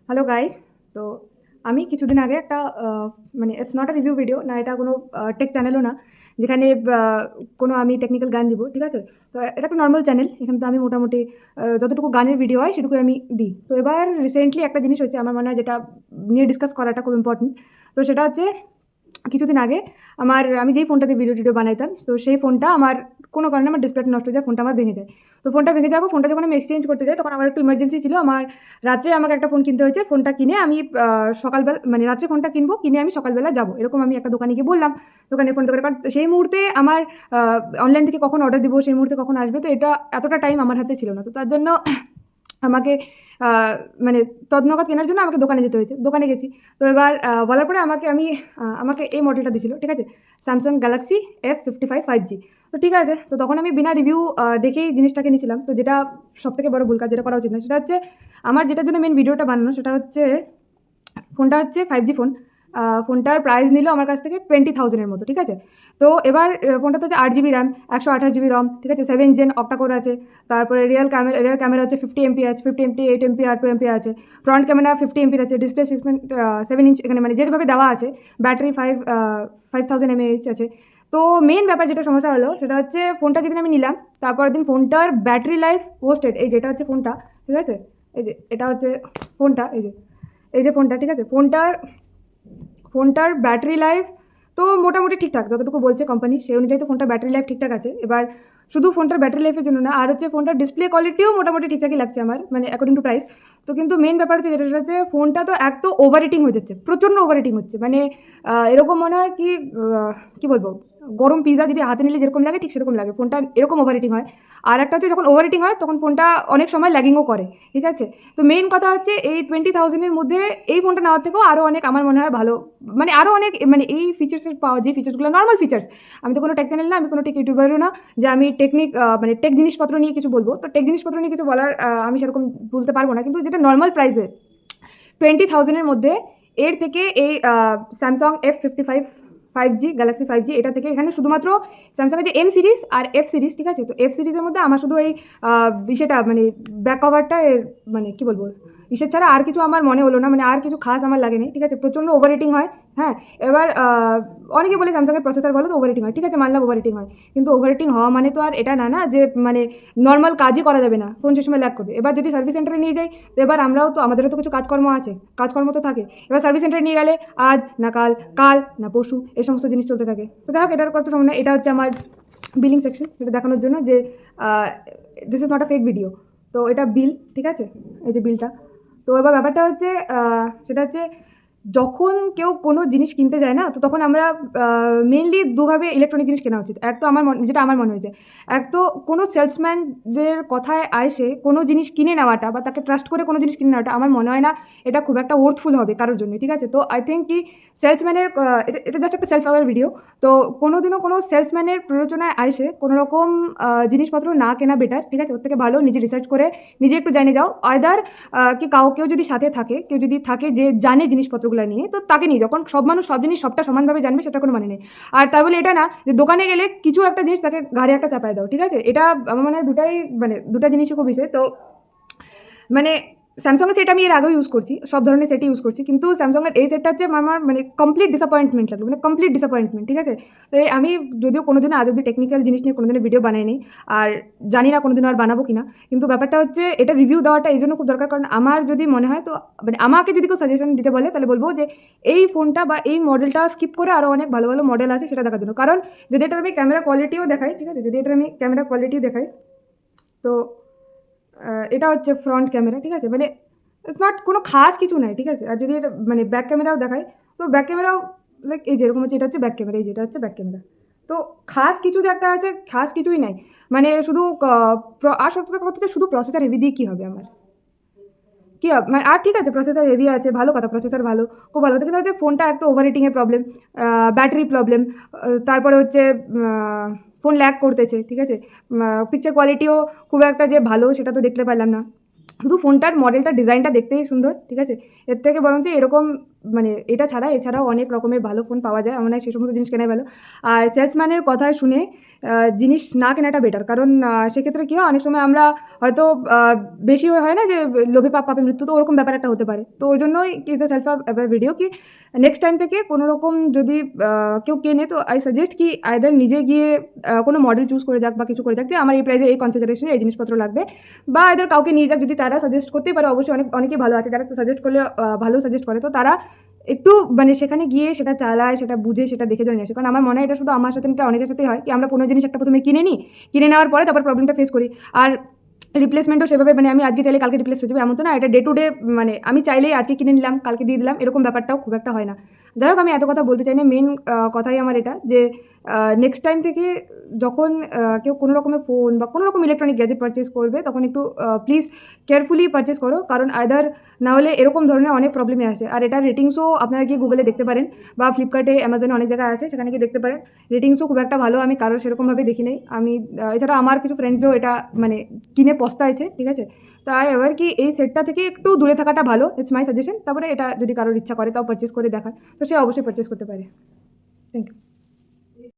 Hello guys. তো আমি কিছুদিন আগে একটা মানে it's not a review video না, এটা কোনো টেক চ্যানেলও না যেখানে কোনো আমি টেকনিক্যাল গান দিব, ঠিক আছে? তো এটা একটা নর্মাল চ্যানেল, এখানে তো আমি মোটামুটি যতটুকু গানের ভিডিও হয় সেটুকুই আমি দিই। তো এবার রিসেন্টলি একটা জিনিস হচ্ছে আমার মনে হয় যেটা নিয়ে ডিসকাস করাটা খুব ইম্পর্টেন্ট। তো সেটা হচ্ছে কিছুদিন আগে আমি যেই ফোনটা দিয়ে ভিডিও টিডিও বানাইতাম, তো সেই ফোনটা আমার কোনো কারণে আমার ডিসপ্লেটা নষ্ট হয়ে যায়, ফোনটা আমার ভেঙে যায়। তো ফোনটা ভেঙে যাওয়ার পর ফোনটা যখন আমি এক্সচেঞ্জ করতে যাই তখন আমার একটু ইমার্জেন্সি ছিল। আমার রাত্রে আমাকে একটা ফোন কিনতে হয়েছে। ফোনটা কিনে আমি সকালবেলা মানে রাত্রে ফোনটা কিনবো, কিনে আমি সকালবেলা যাবো। এরকম আমি একটা দোকানে গিয়ে বললাম। দোকানে কারণ সেই মুহূর্তে আমার অনলাইন থেকে কখন অর্ডার দিব, সেই মুহূর্তে কখন আসবে, তো এটা এতটা টাইম আমার হাতে ছিল না। তো তার জন্য আমাকে আ মানে তৎনগদ কেনার জন্য আমাকে দোকানে যেতে হয়েছে। দোকানে গেছি। তো এবার বলার পরে আমাকে এই মডেলটা দিছিল। ঠিক আছে? Samsung Galaxy F55 5G। তো ঠিক আছে। তো তখন আমি বিনা রিভিউ দেখেই জিনিসটাকে নিয়েছিলাম। তো যেটা সবথেকে বড় ভুল কাজ, যেটা করা উচিত না, সেটা হচ্ছে আমার যেটার জন্য মেইন ভিডিওটা বানানো সেটা হচ্ছে ফোনটা হচ্ছে 5G ফোন। ফোনটার প্রাইস নিল আমার কাছ থেকে 20,000 এর মতো, ঠিক আছে? তো এবার ফোনটাতে হচ্ছে 8 জিবি র্যাম, 128 জিবি রম, ঠিক আছে? 7 জেন অক্টা কোর আছে। তারপরে রিয়ার ক্যামেরা হচ্ছে 50 এমপি আছে, 50 এমপি, 8 এমপি আর 2 এমপি আছে। ফ্রন্ট ক্যামেরা 50 এমপির আছে, ডিসপ্লে 6.7 ইঞ্চ এখানে মানে যেভাবে দেওয়া আছে। ব্যাটারি 5000 mAh আছে। তো মেইন ব্যাপার যেটা সমস্যা হলো সেটা হচ্ছে ফোনটা যেদিন আমি নিলাম তারপরের দিন ফোনটার ব্যাটারি লাইফ ওয়েস্টেড। এই যেটা হচ্ছে ফোনটা, ঠিক আছে? এই যে এটা হচ্ছে ফোনটা, এই যে ফোনটা, ঠিক আছে? ফোনটার ব্যাটারি লাইফ তো মোটামুটি ঠিকঠাক, যতটুকু বলছে কোম্পানি সেই অনুযায়ী তো ফোনটার ব্যাটারি লাইফ ঠিকঠাক আছে। এবার শুধু ফোনটার ব্যাটারি লাইফের জন্য না, আর হচ্ছে ফোনটার ডিসপ্লে কোয়ালিটিও মোটামুটি ঠিকঠাকই লাগছে আমার, মানে অ্যাকর্ডিং টু প্রাইস। তো কিন্তু মেইন ব্যাপার হচ্ছে যেটা, সেটা হচ্ছে ফোনটা তো এক তো ওভার রেটিং হয়ে যাচ্ছে, প্রচণ্ড ওভার রেটিং হচ্ছে। মানে এরকম মনে হয় কি, কী বলবো, গরম পিজা যদি হাতে নিলে যেরকম লাগে ঠিক সেরকম লাগে, ফোনটা এরকম ওভার রেটিং হয়। আর একটা হচ্ছে যখন ওভার রেটিং হয় তখন ফোনটা অনেক সময় ল্যাগিংও করে, ঠিক আছে? তো মেইন কথা হচ্ছে এই 20,000-এর মধ্যে এই ফোনটা নেওয়ার থেকেও আরও অনেক আমার মনে হয় ভালো, মানে আরও অনেক, মানে এই ফিচার্সের পাওয়া, যে ফিচার্সগুলো নর্মাল ফিচার্স। আমি তো কোনো টেক চ্যানেল না, আমি কোনো টেক ইউটিউবারও না যে আমি মানে টেক জিনিসপত্র নিয়ে কিছু বলবো। তো টেক জিনিসপত্র নিয়ে কিছু বলার আমি সেরকম বলতে পারবো না, কিন্তু যেটা নর্মাল প্রাইসে 20,000-এর মধ্যে এর থেকে এই Samsung F55 5G Galaxy 5G, এটা থেকে এখানে শুধুমাত্র স্যামসাংয়ের যে এম সিরিজ আর এফ সিরিজ, ঠিক আছে? তো এফ সিরিজের মধ্যে আমার শুধু এই সেটা মানে ব্যাক কভারটা মানে কী বলবো, ইসের ছাড়া আর কিছু আমার মনে হলো না, মানে আর কিছু খাস আমার লাগেনি, ঠিক আছে? প্রচণ্ড ওভার রেটিং হয়। হ্যাঁ, এবার অনেকে বলে স্যামসাংয়ের প্রসেসর ভালো তো ওভার রেটিং হয়, ঠিক আছে, মানলাম ওভার রেটিং হয়। কিন্তু ওভার রেটিং হওয়া মানে তো আর এটা না না যে মানে নর্মাল কাজই করা যাবে না, ফোন সে সময় ল্যাগ করবে। এবার যদি সার্ভিস সেন্টারে নিয়ে যাই, তো এবার আমাদেরও তো কিছু কাজকর্ম আছে, কাজকর্ম তো থাকে। এবার সার্ভিস সেন্টারে নিয়ে গেলে আজ না কাল, কাল না পরশু, এই সমস্ত জিনিস চলতে থাকে। তো দেখো এটার কত সময় না, এটা হচ্ছে আমার বিলিং সেকশন, এটা দেখানোর জন্য যে this is not a fake video. তো এটা বিল, ঠিক আছে? এই যে বিলটা। তো এবার ব্যাপারটা হচ্ছে সেটা হচ্ছে যখন কেউ কোনো জিনিস কিনতে যায় না, তো তখন আমরা মেইনলি দুভাবে ইলেকট্রনিক জিনিস কেনা উচিত। এক তো যেটা আমার মনে হয়েছে, এক তো কোনো সেলসম্যানদের কথায় আইসে কোনো জিনিস কিনে নেওয়াটা বা তাকে ট্রাস্ট করে কোনো জিনিস কিনে নেওয়াটা আমার মনে হয় না এটা খুব একটা ওর্থফুল হবে কারোর জন্য, ঠিক আছে? তো আই থিঙ্ক কি সেলসম্যানের এটা জাস্ট একটা সেলফ অ্যাওয়ার ভিডিও। তো কোনোদিনও কোনো সেলসম্যানের প্ররোচনায় আইসে কোনো রকম জিনিসপত্র না কেনা বেটার, ঠিক আছে? ওর থেকে ভালো নিজে রিসার্চ করে নিজে একটু জেনে যাও। আইদার কি কেউ যদি সাথে থাকে, কেউ যদি থাকে যে জানে জিনিসপত্রগুলো নিয়ে, তো তাকে নিয়ে যখন সব মানুষ সব জিনিস সবটা সমানভাবে জানবে সেটা কোনো মানে নেই। আর তাই বলে এটা না যে দোকানে গেলে কিছু একটা জিনিস তাকে ঘাড়ে একটা চাপায় দাও, ঠিক আছে? এটা আমার মনে হয় দুটা জিনিসই খুব বিষয়। তো মানে স্যামসাংয়ের সেট আমি এর আগেও ইউজ করছি, সব ধরনের সেটই ইউজ করছি, কিন্তু স্যামসাংয়ের এই সেটটা হচ্ছে আমার মানে কমপ্লিট ডিসঅ্যাপয়েন্টমেন্ট লাগলো, মানে কমপ্লিট ডিসঅ্যাপয়েন্টমেন্ট, ঠিক আছে? তো আমি যদিও কোনোদিনও আজ অব্দি টেকনিক্যাল জিনিস নিয়ে কোনোদিনও ভিডিও বানাইনি, আর জানি না কোনোদিনও আর বানাবো কিনা। কিন্তু ব্যাপারটা হচ্ছে এটা রিভিউ দেওয়াটা এই জন্য খুব দরকার, কারণ আমার যদি মনে হয় তো, মানে আমাকে যদি কেউ সাজেশন দিতে বলে তাহলে বলবো যে এই ফোনটা বা এই মডেলটা স্কিপ করে আরও অনেক ভালো ভালো মডেল আছে সেটা দেখার জন্য। কারণ যদি এটার আমি ক্যামেরা কোয়ালিটিও দেখাই, ঠিক আছে, যদি এটার আমি ক্যামেরা কোয়ালিটিও দেখাই, তো এটা হচ্ছে ফ্রন্ট ক্যামেরা, ঠিক আছে? মানে ইটস নট কোনো খাস কিছু নাই, ঠিক আছে? আর যদি এটা মানে ব্যাক ক্যামেরাও দেখায়, তো ব্যাক ক্যামেরাও লাইক এই যেরকম হচ্ছে, এটা হচ্ছে ব্যাক ক্যামেরা, এই যেটা হচ্ছে ব্যাক ক্যামেরা। তো খাস কিছু যে একটা আছে, খাস কিছুই নাই। মানে শুধু আর সত্যি কথা হচ্ছে শুধু প্রসেসর হেভি দিয়ে কী হবে আমার, কী হবে মানে? আর ঠিক আছে প্রসেসর হেভি আছে, ভালো কথা, প্রসেসর ভালো, খুব ভালো কথা, কিন্তু হচ্ছে ফোনটা এক তো ওভার রেটিংয়ের প্রবলেম, ব্যাটারি প্রবলেম, তারপরে হচ্ছে ফোন ল্যাগ করতেছে, ঠিক আছে? পিকচার কোয়ালিটিও খুব একটা যে ভালো সেটা তো দেখতে পারলাম না। শুধু ফোনটার মডেলটা ডিজাইনটা দেখতেই সুন্দর, ঠিক আছে? এর থেকে বরঞ্চ এরকম মানে এটা ছাড়া এছাড়াও অনেক রকমের ভালো ফোন পাওয়া যায়, আমার মনে হয় সেই সমস্ত জিনিস কেনাই ভালো। আর সেলসম্যানের কথা শুনে জিনিস না কেনাটা বেটার, কারণ সেক্ষেত্রে কী হয়, অনেক সময় আমরা হয়তো বেশি হয় না যে লোভে পাপ পাপে মৃত্যু, তো ওরকম ব্যাপার একটা হতে পারে। তো ওই জন্যই is the self aware video কি নেক্সট টাইম থেকে কোনো রকম যদি কেউ কেনে, তো আই সাজেস্ট কি আইদার নিজে গিয়ে কোনো মডেল চুজ করে যাক বা কিছু করে যাক যে আমার এই প্রাইসে এই কনফিগারেশনে এই জিনিসপত্র লাগবে, বা আইদার কাউকে নিয়ে যাক, যদি তারা সাজেস্ট করতেই পারে, অবশ্যই অনেকেই ভালো আছে যারা সাজেস্ট করলে ভালো সাজেস্ট করে, তো তারা একটু মানে সেখানে গিয়ে সেটা চালায়, সেটা বুঝে, সেটা দেখে জেনে আসে। কারণ আমার মনে হয় এটা শুধু আমার সাথে না, এটা অনেকের সাথেই হয় কি আমরা কোনো জিনিস একটা প্রথমে কিনে নিই, কিনে নেওয়ার পরে তারপর প্রবলেমটা ফেস করি। আর রিপ্লেসমেন্টও সেভাবে মানে আমি আজকে চাইলে কালকে রিপ্লেস হয়ে যাবে এমন তো না, এটা ডে টু ডে, মানে আমি চাইলেই আজকে কিনে নিলাম কালকে দিয়ে দিলাম, এরকম ব্যাপারটাও খুব একটা হয় না। যাই হোক, আমি এত কথা বলতে চাই না, মেন কথাই আমার এটা যে নেক্সট টাইম থেকে যখন কেউ কোনো রকমের ফোন বা কোনো রকম ইলেকট্রনিক গ্যাজেট পারচেস করবে, তখন একটু প্লিজ কেয়ারফুলি পারচেস করো, কারণ আইদার না হলে এরকম ধরনের অনেক প্রবলেমই আসে। আর এটার রেটিংসও আপনারা গিয়ে গুগলে দেখতে পারেন, বা ফ্লিপকার্টে, অ্যামাজনে অনেক জায়গায় আছে, সেখানে গিয়ে দেখতে পারেন। রেটিংসও খুব একটা ভালো আমি কারোর সেরকমভাবে দেখি নাই। আমি এছাড়া আমার কিছু ফ্রেন্ডসও এটা মানে কিনে পস্তাইছে, ঠিক আছে। তাই এবার কি এই সেটটা থেকে একটু দূরে থাকাটা ভালো, ইটস মাই সাজেশন। তারপরে এটা যদি কারোর ইচ্ছা করে তাও পারচেস করে দেখার, তো সে অবশ্যই পারচেস করতে পারে। Thank you.